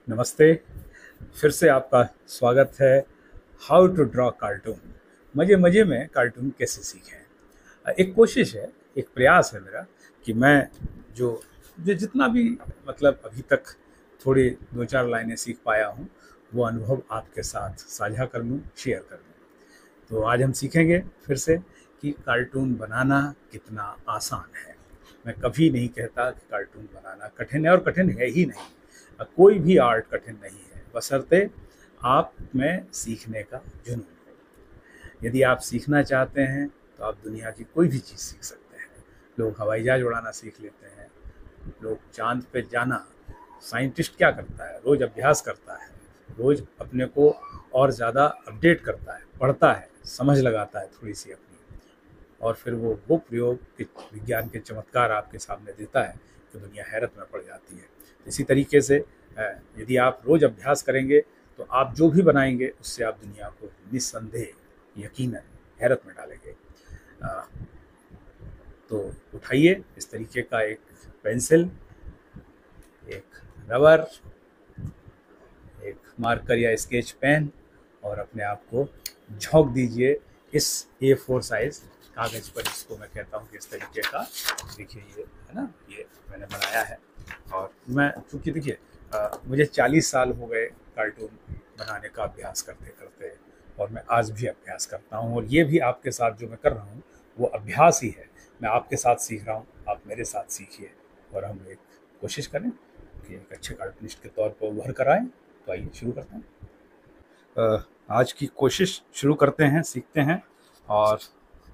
नमस्ते। फिर से आपका स्वागत है हाउ टू ड्रॉ कार्टून। मज़े मज़े में कार्टून कैसे सीखें। एक कोशिश है, एक प्रयास है मेरा कि मैं जो जो जितना भी मतलब अभी तक थोड़ी दो चार लाइनें सीख पाया हूँ वो अनुभव आपके साथ साझा कर लूँ, शेयर कर लूँ। तो आज हम सीखेंगे फिर से कि कार्टून बनाना कितना आसान है। मैं कभी नहीं कहता कि कार्टून बनाना कठिन है, और कठिन है ही नहीं। कोई भी आर्ट कठिन नहीं है, बशर्ते आप में सीखने का जुनून हो। यदि आप सीखना चाहते हैं तो आप दुनिया की कोई भी चीज़ सीख सकते हैं। लोग हवाई जहाज उड़ाना सीख लेते हैं, लोग चांद पे जाना, साइंटिस्ट क्या करता है, रोज अभ्यास करता है, रोज अपने को और ज़्यादा अपडेट करता है, पढ़ता है, समझ लगाता है थोड़ी सी अपनी, और फिर वो प्रयोग विज्ञान के चमत्कार आपके सामने देता है तो दुनिया हैरत में पड़ जाती है। इसी तरीके से यदि आप रोज़ अभ्यास करेंगे तो आप जो भी बनाएंगे उससे आप दुनिया को निस्संदेह यकीनन हैरत में डालेंगे। अ, तो उठाइए इस तरीके का एक पेंसिल, एक रबर, एक मार्कर या स्केच पेन, और अपने आप को झोंक दीजिए इस A4 साइज कागज पर। इसको मैं कहता हूँ कि इस तरीके का, देखिए ये है ना, ये मैंने बनाया है। और मैं चूँकि देखिए मुझे 40 साल हो गए कार्टून बनाने का अभ्यास करते करते, और मैं आज भी अभ्यास करता हूँ, और ये भी आपके साथ जो मैं कर रहा हूँ वो अभ्यास ही है। मैं आपके साथ सीख रहा हूँ, आप मेरे साथ सीखिए, और हम एक कोशिश करें कि एक अच्छे कार्टूनिस्ट के तौर पर उभर कर आएँ। तो आइए शुरू करते हैं। आज की कोशिश शुरू करते हैं, सीखते हैं। और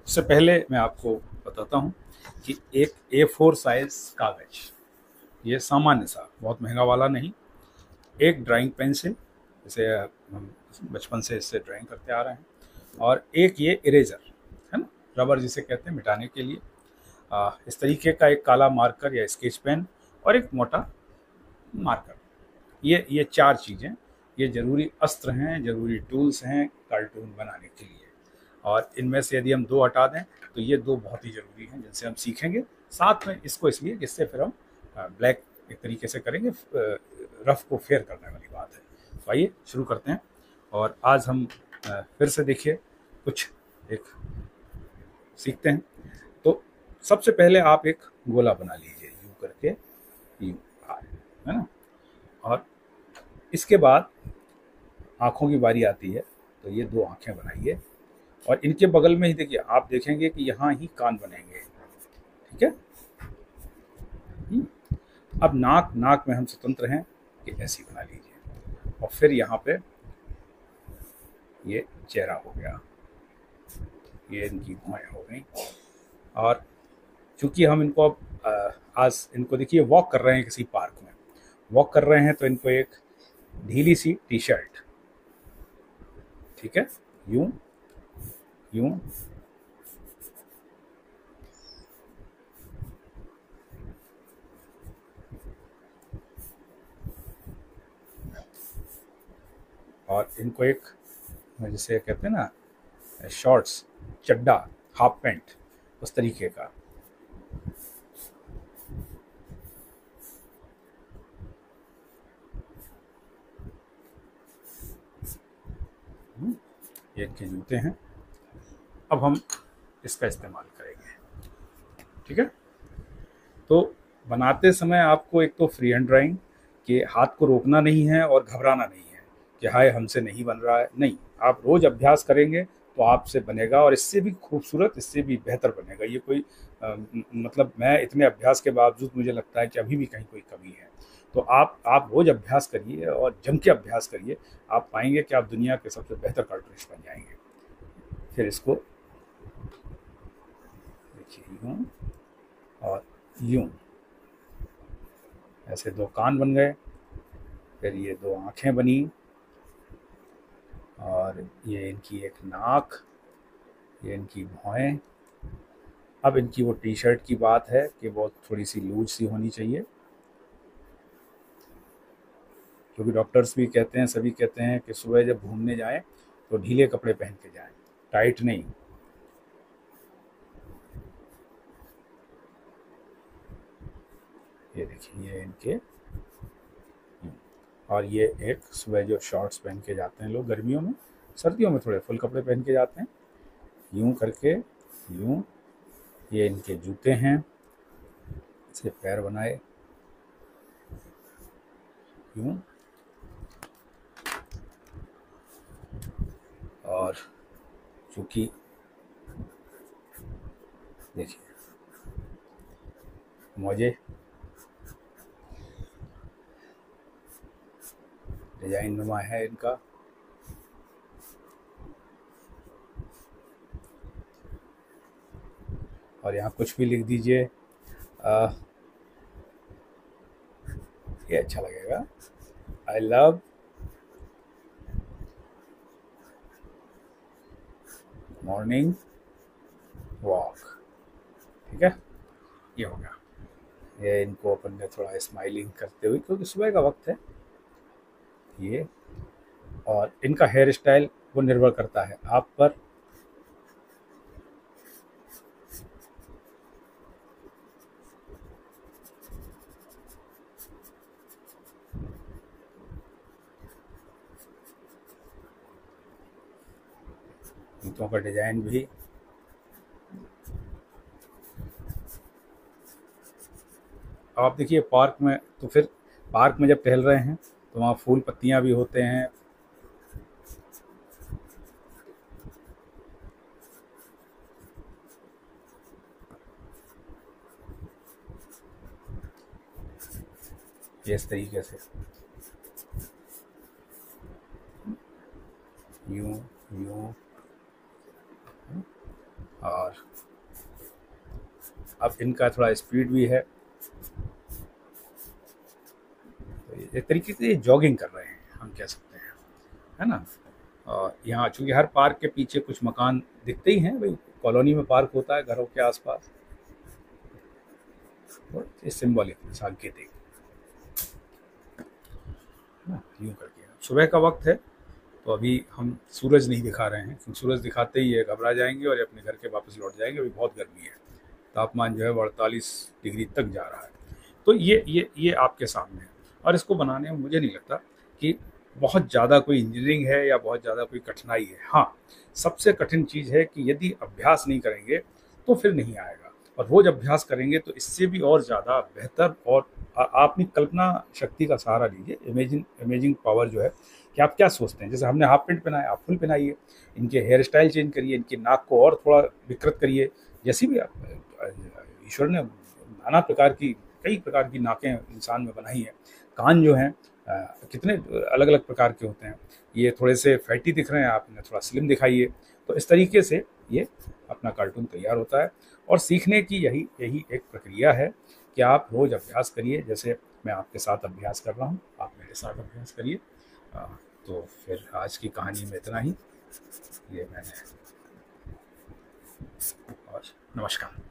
उससे पहले मैं आपको बताता हूँ कि एक A4 साइज कागज, ये सामान्य सा, बहुत महंगा वाला नहीं, एक ड्राइंग पेंसिल, जैसे हम बचपन से इससे ड्राइंग करते आ रहे हैं, और एक ये इरेजर है ना, रबर जिसे कहते हैं मिटाने के लिए। इस तरीके का एक काला मार्कर या स्केच पेन, और एक मोटा मार्कर। ये चार चीज़ें, ये ज़रूरी अस्त्र हैं, ज़रूरी टूल्स हैं कार्टून बनाने के लिए। और इनमें से यदि हम दो हटा दें तो ये दो बहुत ही ज़रूरी हैं जिनसे हम सीखेंगे। साथ में इसको इसलिए जिससे फिर हम ब्लैक एक तरीके से करेंगे, रफ को फेयर करने वाली बात है। तो आइए शुरू करते हैं। और आज हम फिर से देखिए कुछ एक सीखते हैं। तो सबसे पहले आप एक गोला बना लीजिए, यूँ करके, यूँ, है ना। और इसके बाद आँखों की बारी आती है, तो ये दो आँखें बनाइए, और इनके बगल में ही देखिए, आप देखेंगे कि यहाँ ही कान बनेंगे। ठीक है। अब नाक, नाक में हम स्वतंत्र हैं कि ऐसी बना लीजिए, और फिर यहाँ पे ये चेहरा हो गया, ये इनकी भुआएं हो गई। और चूंकि हम इनको अब आज इनको देखिए वॉक कर रहे हैं, किसी पार्क में वॉक कर रहे हैं, तो इनको एक ढीली सी टी शर्ट, ठीक है, यूं यूं, और इनको एक, जिसे कहते हैं ना, शॉर्ट्स, चड्डा, हाफ पैंट, उस तरीके का। ये इनके जूते हैं। अब हम इसका इस्तेमाल करेंगे। ठीक है। तो बनाते समय आपको एक तो फ्री हैंड ड्राइंग के हाथ को रोकना नहीं है और घबराना नहीं है कि हाय हमसे नहीं बन रहा है। नहीं, आप रोज अभ्यास करेंगे तो आपसे बनेगा, और इससे भी खूबसूरत, इससे भी बेहतर बनेगा। ये कोई मतलब मैं इतने अभ्यास के बावजूद मुझे लगता है कि अभी भी कहीं कोई कमी है। तो आप रोज अभ्यास करिए और जम के अभ्यास करिए, आप पाएंगे कि आप दुनिया के सबसे बेहतर कार्टूनिस्ट बन जाएंगे। फिर इसको देखिए, यूँ और यूँ, ऐसे दो कान बन गए, फिर ये दो आँखें बनी, और ये इनकी एक नाक, ये इनकी भौहें। अब इनकी वो टी शर्ट की बात है कि वो थोड़ी सी लूज सी होनी चाहिए, क्योंकि डॉक्टर्स भी कहते हैं, सभी कहते हैं कि सुबह जब घूमने जाएं तो ढीले कपड़े पहन के जाएं, टाइट नहीं। ये देखिए, ये इनके, और ये एक सुबह जो शॉर्ट्स पहन के जाते हैं लोग गर्मियों में, सर्दियों में थोड़े फुल कपड़े पहन के जाते हैं, यूं करके, यूं। ये इनके जूते हैं, इसे पैर बनाए यूं, और चूंकि देखिए मोजे, डिजाइन नुमा है इनका। और यहाँ कुछ भी लिख दीजिए, ये अच्छा लगेगा, आई लव मॉर्निंग वॉक। ठीक है, ये हो गया। ये इनको अपन ने थोड़ा स्माइलिंग करते हुए, क्योंकि सुबह का वक्त है ये। और इनका हेयर स्टाइल वो निर्भर करता है आप पर। जूतों का डिजाइन भी आप देखिए पार्क में, तो फिर पार्क में जब टहल रहे हैं तो वहाँ फूल पत्तियाँ भी होते हैं। इस तरीके से यूं यूं। और अब इनका थोड़ा स्पीड भी है, तो एक तरीके से जॉगिंग कर रहे हैं हम कह सकते हैं, है ना। और यहाँ चूँकि हर पार्क के पीछे कुछ मकान दिखते ही हैं भाई, कॉलोनी में पार्क होता है घरों के आसपास, तो ये सिंबॉलिक सांकेतिक यूँ करके। सुबह का वक्त है तो अभी हम सूरज नहीं दिखा रहे हैं, क्योंकि सूरज दिखाते ही ये घबरा जाएंगे और ये अपने घर के वापस लौट जाएंगे। अभी बहुत गर्मी है, तापमान जो है वो 48 डिग्री तक जा रहा है। तो ये आपके सामने है, और इसको बनाने में मुझे नहीं लगता कि बहुत ज़्यादा कोई इंजीनियरिंग है या बहुत ज़्यादा कोई कठिनाई है। हाँ, सबसे कठिन चीज़ है कि यदि अभ्यास नहीं करेंगे तो फिर नहीं आएगा, और रोज़ अभ्यास करेंगे तो इससे भी और ज़्यादा बेहतर। और आप अपनी कल्पना शक्ति का सहारा लीजिए, इमेजिंग पावर जो है, कि आप क्या सोचते हैं। जैसे हमने हाफ पेंट पहना है, आप फुल पहनाइए, इनके हेयर स्टाइल चेंज करिए, इनकी नाक को और थोड़ा विकृत करिए। जैसी भी ईश्वर ने नाना प्रकार की, कई प्रकार की नाकें इंसान में बनाई हैं। कान जो हैं कितने अलग अलग प्रकार के होते हैं। ये थोड़े से फैटी दिख रहे हैं, आप इन्हें थोड़ा स्लिम दिखाइए। तो इस तरीके से ये अपना कार्टून तैयार होता है। और सीखने की यही यही एक प्रक्रिया है कि आप रोज़ अभ्यास करिए। जैसे मैं आपके साथ अभ्यास कर रहा हूँ, आप मेरे साथ अभ्यास करिए। तो फिर आज की कहानी में इतना ही। ये मैंने, और नमस्कार।